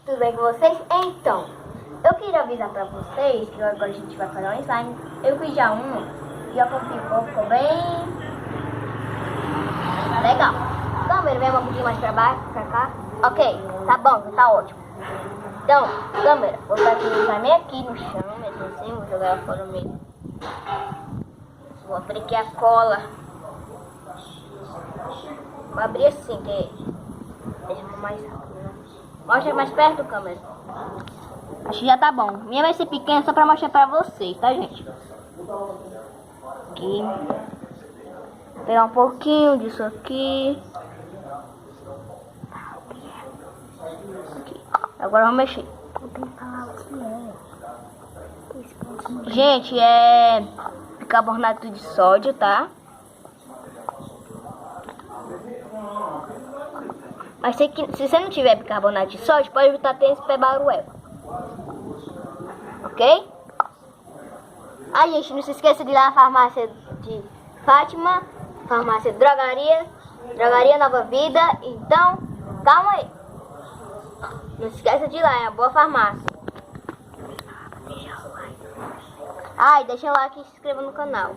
tudo bem com vocês? Então, eu queria avisar pra vocês que agora a gente vai fazer um slime. Eu fiz já um e a ficou bem legal. Câmera, vem um pouquinho mais pra baixo, pra cá. Ok, tá bom, tá ótimo. Então, câmera, vou botar aqui o slime aqui no chão, mesmo assim, vou jogar ela fora mesmo. Vou abrir aqui a cola. Vou abrir assim, que deixa mais rápido, né? Mostra mais perto, câmera. Acho que já tá bom. Minha vai ser pequena só pra mostrar pra vocês, tá, gente? Aqui. Vou pegar um pouquinho disso aqui. Agora vamos mexer. Gente, é bicarbonato de sódio, tá? Mas se você não tiver bicarbonato de sódio, pode botar tênis para baruel. Ok? Ah, gente, não se esqueça de ir lá na farmácia de Fátima, farmácia Drogaria Nova Vida. Então, calma aí. Não se esqueça de ir lá, é uma boa farmácia. Ah, e deixa o like e se inscreva no canal.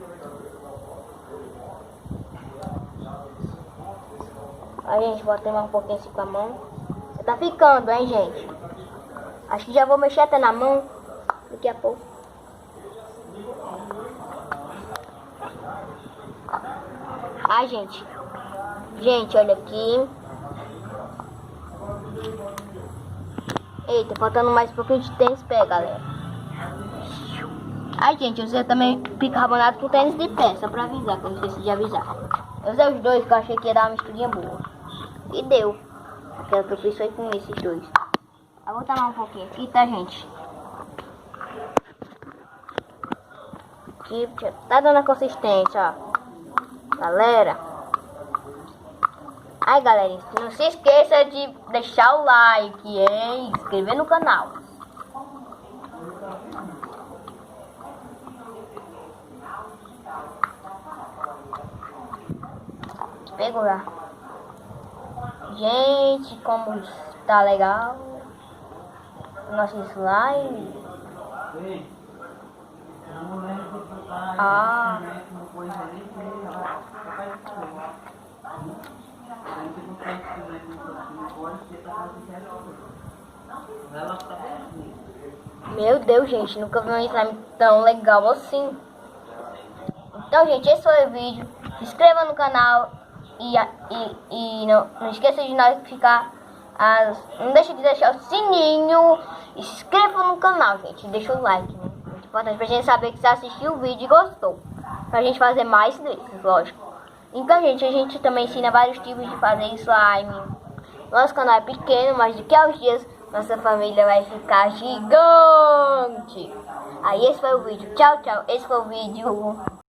Aí, gente, botei mais um pouquinho assim com a mão. Tá ficando, hein, gente? Acho que já vou mexer até na mão daqui a pouco. Ai, gente. Gente, olha aqui. Eita, faltando mais um pouquinho de tênis pé, galera. Ai, gente, eu usei também bicarbonato com tênis de pé, só pra avisar, que eu não esqueci de avisar. Eu usei os dois, que eu achei que ia dar uma misturinha boa. E deu. Aquela que eu fiz foi com esses dois. Vou botar mais um pouquinho aqui, tá, gente? Aqui, tá dando a consistência, ó. Galera. Ai, galera, não se esqueça de deixar o like, hein? Se inscrever no canal. Pegou já. Gente, como tá legal nosso slime. Ah. Meu Deus, gente, nunca vi um slime tão legal assim. Então, gente, esse foi o vídeo. Se inscreva no canal e não esqueça de notificar não deixe de deixar o sininho e se inscreva no canal, gente. Deixa o like, né? Muito importante pra gente saber que você assistiu o vídeo e gostou. Pra gente fazer mais desses, lógico. Então, gente, a gente também ensina vários tipos de fazer slime. Nosso canal é pequeno, mas daqui a uns dias nossa família vai ficar gigante. Aí esse foi o vídeo. Tchau, tchau. Esse foi o vídeo.